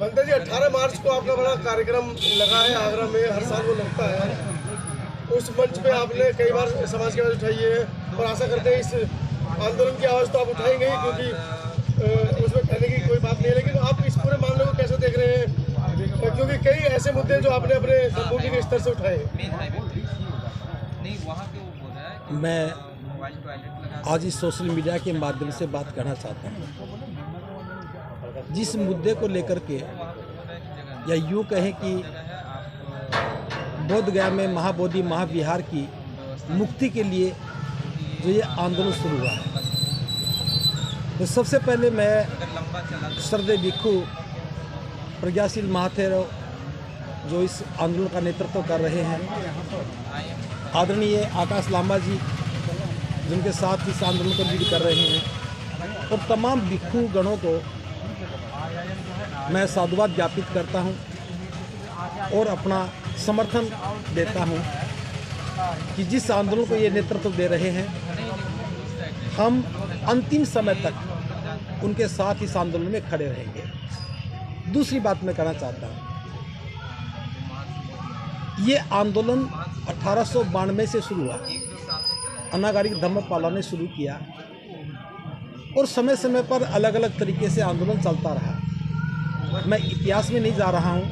मंत्री जी 18 मार्च को आपका बड़ा कार्यक्रम लगा है आगरा में, हर साल वो लगता है। उस मंच पे आपने कई बार समाज की आवाज़ उठाई है और आशा करते हैं इस आंदोलन की आवाज़ तो आप उठाएंगे ही, क्योंकि उसमें कहने की कोई बात नहीं है। लेकिन आप इस पूरे मामले को कैसे देख रहे हैं, क्योंकि कई ऐसे मुद्दे जो आपने अपने संबोधन के स्तर से उठाए। मैं आज इस सोशल मीडिया के माध्यम से बात करना चाहता हूँ। जिस मुद्दे को लेकर के, या यूँ कहें कि बोध गया में महाबोधि महाविहार की मुक्ति के लिए जो ये आंदोलन शुरू हुआ है, तो सबसे पहले मैं श्रद्धेय भिक्षु प्रज्ञाशील महाथेर जो इस आंदोलन का नेतृत्व कर रहे हैं, आदरणीय आकाश लांबा जी जिनके साथ इस आंदोलन को लीड कर रहे हैं, और तमाम भिक्षु गणों को मैं साधुवाद ज्ञापित करता हूं और अपना समर्थन देता हूं कि जिस आंदोलन को ये नेतृत्व दे रहे हैं, हम अंतिम समय तक उनके साथ इस आंदोलन में खड़े रहेंगे। दूसरी बात मैं कहना चाहता हूं, ये आंदोलन 1892 से शुरू हुआ। अनागारिक धर्मपाला ने शुरू किया और समय समय पर अलग अलग तरीके से आंदोलन चलता रहा। मैं इतिहास में नहीं जा रहा हूँ,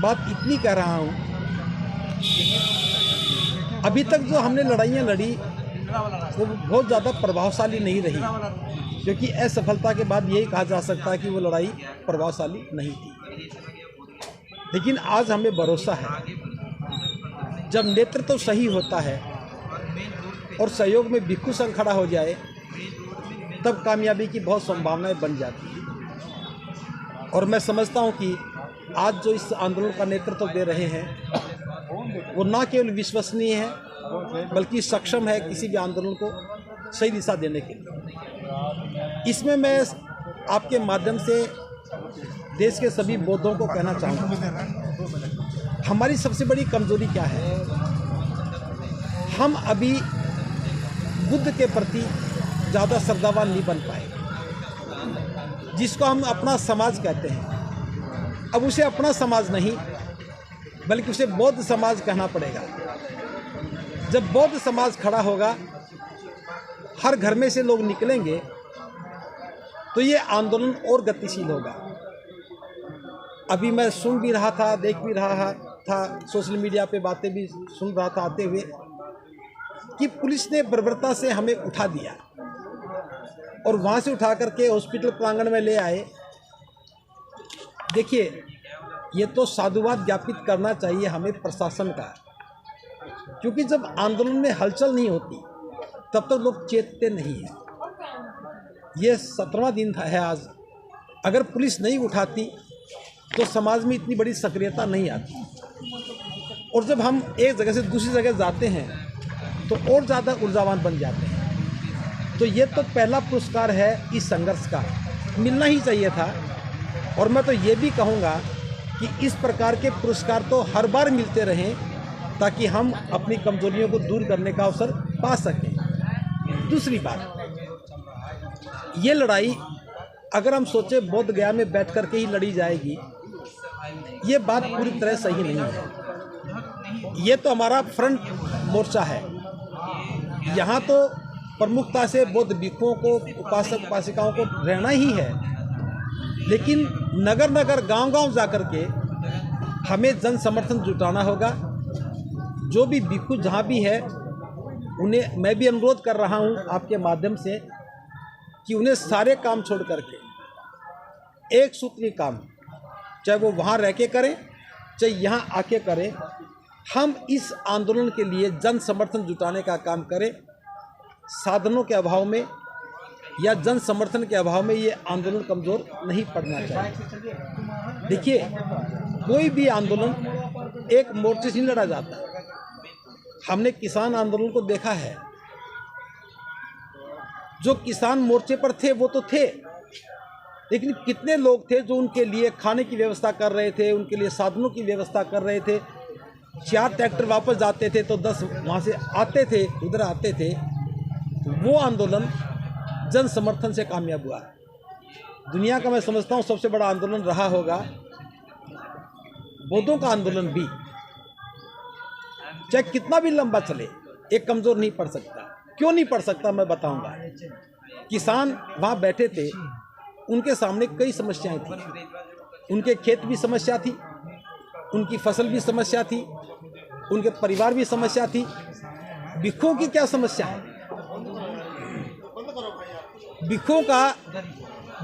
बात इतनी कह रहा हूँ, अभी तक जो हमने लड़ाइयाँ लड़ी वो बहुत ज़्यादा प्रभावशाली नहीं रही, क्योंकि असफलता के बाद यही कहा जा सकता है कि वो लड़ाई प्रभावशाली नहीं थी। लेकिन आज हमें भरोसा है, जब नेतृत्व सही होता है और सहयोग में भिक्षु संघ खड़ा हो जाए, तब कामयाबी की बहुत संभावनाएं बन जाती हैं। और मैं समझता हूं कि आज जो इस आंदोलन का नेतृत्व दे रहे हैं, वो ना केवल विश्वसनीय है बल्कि सक्षम है किसी भी आंदोलन को सही दिशा देने के लिए। इसमें मैं आपके माध्यम से देश के सभी बौद्धों को कहना चाहूँगा, हमारी सबसे बड़ी कमजोरी क्या है? हम अभी बुद्ध के प्रति ज़्यादा श्रद्धावान नहीं बन पाए, जिसको हम अपना समाज कहते हैं। अब उसे अपना समाज नहीं बल्कि उसे बौद्ध समाज कहना पड़ेगा। जब बौद्ध समाज खड़ा होगा, हर घर में से लोग निकलेंगे, तो ये आंदोलन और गतिशील होगा। अभी मैं सुन भी रहा था, देख भी रहा था, सोशल मीडिया पे बातें भी सुन रहा था आते हुए, कि पुलिस ने बर्बरता से हमें उठा दिया और वहाँ से उठा करके हॉस्पिटल प्रांगण में ले आए। देखिए, ये तो साधुवाद ज्ञापित करना चाहिए हमें प्रशासन का, क्योंकि जब आंदोलन में हलचल नहीं होती तब तक लोग चेतते नहीं हैं। ये 17वां दिन है आज। अगर पुलिस नहीं उठाती तो समाज में इतनी बड़ी सक्रियता नहीं आती, और जब हम एक जगह से दूसरी जगह जाते हैं तो और ज़्यादा ऊर्जावान बन जाते हैं। तो ये तो पहला पुरस्कार है इस संघर्ष का, मिलना ही चाहिए था। और मैं तो ये भी कहूँगा कि इस प्रकार के पुरस्कार तो हर बार मिलते रहें, ताकि हम अपनी कमजोरियों को दूर करने का अवसर पा सकें। दूसरी बात, ये लड़ाई अगर हम सोचें बोध गया में बैठ कर के ही लड़ी जाएगी, ये बात पूरी तरह सही नहीं है। ये तो हमारा फ्रंट मोर्चा है, यहाँ तो प्रमुखता से बौद्ध भिक्षुओं को, उपासक उपासिकाओं को रहना ही है। लेकिन नगर नगर गांव-गांव जाकर के हमें जन समर्थन जुटाना होगा। जो भी भिक्षु जहाँ भी है, उन्हें मैं भी अनुरोध कर रहा हूँ आपके माध्यम से कि उन्हें सारे काम छोड़ करके एक सूत्री काम, चाहे वो वहाँ रह के करें चाहे यहाँ आके करें, हम इस आंदोलन के लिए जन समर्थन जुटाने का काम करें। साधनों के अभाव में या जन समर्थन के अभाव में ये आंदोलन कमज़ोर नहीं पड़ना चाहिए। देखिए, कोई भी आंदोलन एक मोर्चे से नहीं लड़ा जाता। हमने किसान आंदोलन को देखा है, जो किसान मोर्चे पर थे वो तो थे, लेकिन कितने लोग थे जो उनके लिए खाने की व्यवस्था कर रहे थे, उनके लिए साधनों की व्यवस्था कर रहे थे। 4 ट्रैक्टर वापस जाते थे तो 10 वहाँ से आते थे, उधर आते थे। वो आंदोलन जन समर्थन से कामयाब हुआ। दुनिया का मैं समझता हूँ सबसे बड़ा आंदोलन रहा होगा बौद्धों का आंदोलन भी, चाहे कितना भी लंबा चले, एक कमज़ोर नहीं पड़ सकता। क्यों नहीं पड़ सकता मैं बताऊंगा। किसान वहाँ बैठे थे, उनके सामने कई समस्याएं थी, उनके खेत भी समस्या थी, उनकी फसल भी समस्या थी, उनके परिवार भी समस्या थी। भिक्षुओं की क्या समस्या है?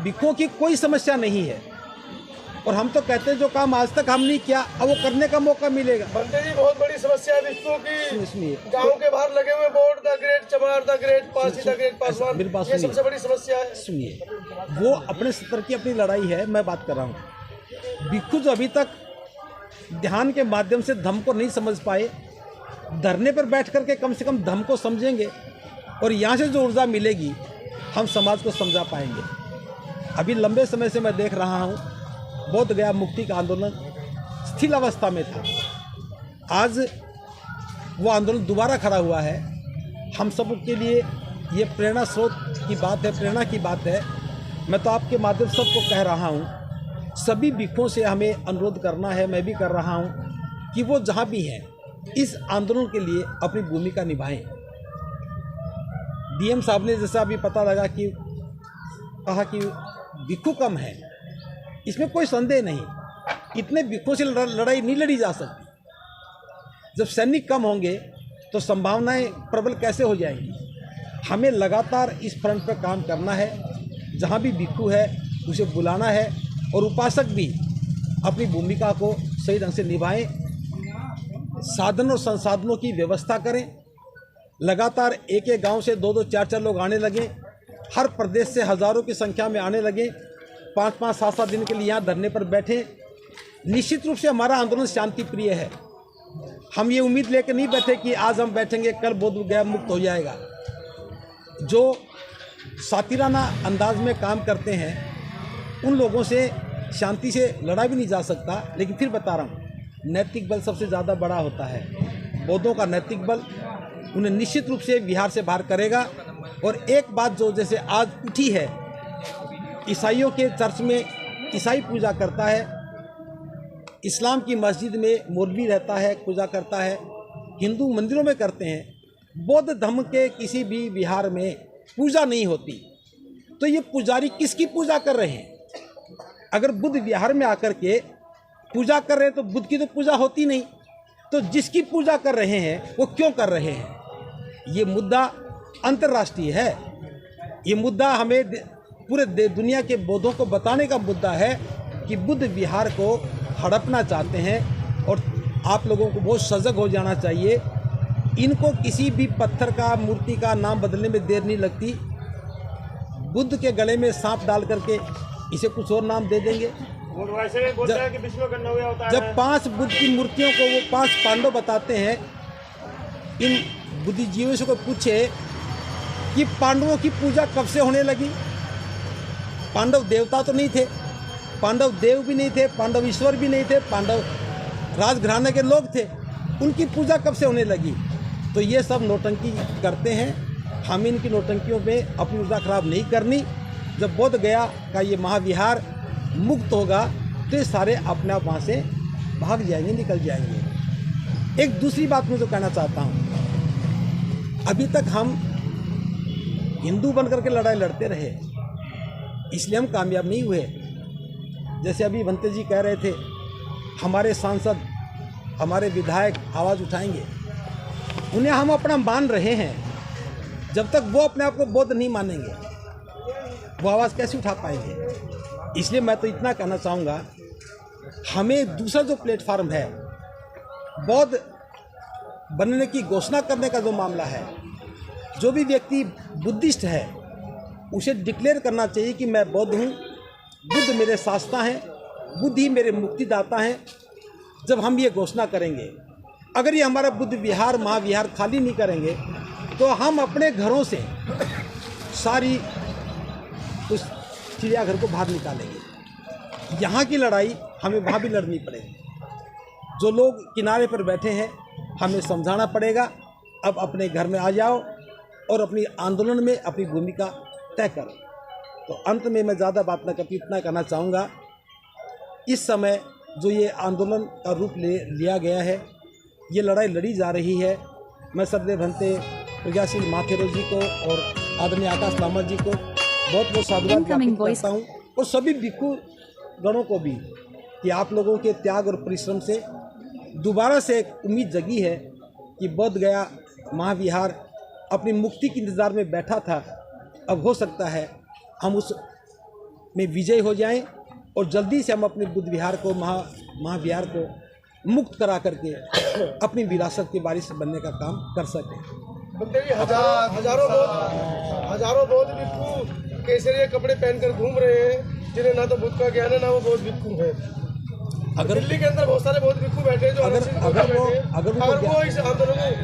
भिक्षुओं की कोई समस्या नहीं है। और हम तो कहते हैं जो काम आज तक हम नहीं किया अब वो करने का मौका मिलेगा। बंदे जी बहुत बड़ी समस्या है भिक्षुओं की। गांव के बाहर लगे हुए बोर्ड द ग्रेट, चमार the great, Pasi the great, Paswan, ये सबसे बड़ी समस्या है। सुनिए, वो अपने स्तर की अपनी लड़ाई है, मैं बात कर रहा हूँ। भिक्षु जो अभी तक ध्यान के माध्यम से धम्म को नहीं समझ पाए, धरने पर बैठ करके कम से कम धम्म को समझेंगे और यहाँ से जो ऊर्जा मिलेगी हम समाज को समझा पाएंगे। अभी लंबे समय से मैं देख रहा हूँ बोध गया मुक्ति का आंदोलन स्थिर अवस्था में था, आज वो आंदोलन दोबारा खड़ा हुआ है। हम सब के लिए ये प्रेरणा स्रोत की बात है, प्रेरणा की बात है। मैं तो आपके माध्यम से सबको कह रहा हूँ, सभी भिक्षुओं से हमें अनुरोध करना है, मैं भी कर रहा हूँ कि वो जहाँ भी हैं इस आंदोलन के लिए अपनी भूमिका निभाएं। डीएम साहब ने जैसा अभी पता लगा कि कहा कि भिक्षु कम है, इसमें कोई संदेह नहीं। इतने भिक्षुओं से लड़ाई नहीं लड़ी जा सकती। जब सैनिक कम होंगे तो संभावनाएं प्रबल कैसे हो जाएंगी। हमें लगातार इस फ्रंट पर काम करना है। जहां भी भिक्षु है उसे बुलाना है और उपासक भी अपनी भूमिका को सही ढंग से निभाएं, साधन और संसाधनों की व्यवस्था करें। लगातार एक एक गांव से 2-2, 4-4 लोग आने लगे, हर प्रदेश से हज़ारों की संख्या में आने लगे, 5-5, 7-7 दिन के लिए यहाँ धरने पर बैठे। निश्चित रूप से हमारा आंदोलन शांति प्रिय है। हम ये उम्मीद लेकर नहीं बैठे कि आज हम बैठेंगे कल बोध गया मुक्त हो जाएगा। जो सातिराना अंदाज में काम करते हैं उन लोगों से शांति से लड़ा भी नहीं जा सकता। लेकिन फिर बता रहा हूँ, नैतिक बल सबसे ज़्यादा बड़ा होता है। बौद्धों का नैतिक बल उन्हें निश्चित रूप से बिहार से बाहर करेगा। और एक बात जो जैसे आज उठी है, ईसाइयों के चर्च में ईसाई पूजा करता है, इस्लाम की मस्जिद में मौलवी रहता है, पूजा करता है, हिंदू मंदिरों में करते हैं। बौद्ध धर्म के किसी भी विहार में पूजा नहीं होती। तो ये पुजारी किसकी पूजा कर रहे हैं? अगर बुद्ध विहार में आकर के पूजा कर रहे हैं तो बुद्ध की तो पूजा होती नहीं। तो जिसकी पूजा कर रहे हैं वो क्यों कर रहे हैं? ये मुद्दा अंतर्राष्ट्रीय है। ये मुद्दा हमें पूरे दुनिया के बौद्धों को बताने का मुद्दा है कि बुद्ध विहार को हड़पना चाहते हैं। और आप लोगों को बहुत सजग हो जाना चाहिए। इनको किसी भी पत्थर का, मूर्ति का नाम बदलने में देर नहीं लगती। बुद्ध के गले में सांप डाल करके इसे कुछ और नाम दे देंगे। जब 5 बुद्ध की मूर्तियों को वो 5 पांडव बताते हैं, इन बुद्धिजीवियों से कोई पूछे कि पांडवों की पूजा कब से होने लगी? पांडव देवता तो नहीं थे, पांडव देव भी नहीं थे, पांडव ईश्वर भी नहीं थे, पांडव राजघराने के लोग थे। उनकी पूजा कब से होने लगी? तो ये सब नौटंकी करते हैं। हम इनकी नौटंकियों पे अपनी ऊर्जा खराब नहीं करनी। जब बोध गया का ये महाविहार मुक्त होगा तो ये सारे अपने आप वहाँ से भाग जाएंगे, निकल जाएंगे। एक दूसरी बात मैं जो कहना चाहता हूँ, अभी तक हम हिंदू बनकर के लड़ाई लड़ते रहे, इसलिए हम कामयाब नहीं हुए। जैसे अभी भंते जी कह रहे थे, हमारे सांसद, हमारे विधायक आवाज़ उठाएंगे, उन्हें हम अपना मान रहे हैं। जब तक वो अपने आप को बौद्ध नहीं मानेंगे वो आवाज़ कैसे उठा पाएंगे? इसलिए मैं तो इतना कहना चाहूँगा, हमें दूसरा जो प्लेटफार्म है, बौद्ध बनने की घोषणा करने का जो मामला है, जो भी व्यक्ति बुद्धिस्ट है उसे डिक्लेयर करना चाहिए कि मैं बौद्ध हूँ, बुद्ध मेरे शास्ता हैं, बुद्ध ही मेरे मुक्तिदाता हैं। जब हम ये घोषणा करेंगे, अगर ये हमारा बुद्ध विहार, महाविहार खाली नहीं करेंगे तो हम अपने घरों से सारी उस चिड़ियाघर को बाहर निकालेंगे। यहाँ की लड़ाई हमें वहाँ भी लड़नी पड़ेगी। जो लोग किनारे पर बैठे हैं हमें समझाना पड़ेगा, अब अपने घर में आ जाओ और अपनी आंदोलन में अपनी भूमिका तय करो। तो अंत में मैं ज़्यादा बात न करके इतना कहना चाहूँगा, इस समय जो ये आंदोलन का रूप लिया गया है, ये लड़ाई लड़ी जा रही है। मैं श्रद्धेय भंते प्रज्ञाशील माथेरो जी को और आदरणीय आकाश लामा जी को बहुत बहुत साधुवाद ज्ञापित करता हूँ, और सभी भिक्षु गणों को भी, कि आप लोगों के त्याग और परिश्रम से दोबारा से एक उम्मीद जगी है कि बोध गया महाविहार अपनी मुक्ति के इंतज़ार में बैठा था। अब हो सकता है हम उस में विजय हो जाएं और जल्दी से हम अपने बुद्ध विहार को महाविहार को मुक्त करा करके अपनी विरासत के वारिस बनने का काम कर सकें। बनते भी हजारों बौद्ध भिक्षु केसरिया कपड़े पहनकर घूम रहे हैं, जिन्हें ना तो बुद्ध का ज्ञान है ना वो बौद्ध भिक्षु है। अगर दिल्ली के अंदर बहुत सारे बौद्ध भिक्षु बैठे हैं जो अगर वो इस आंदोलन में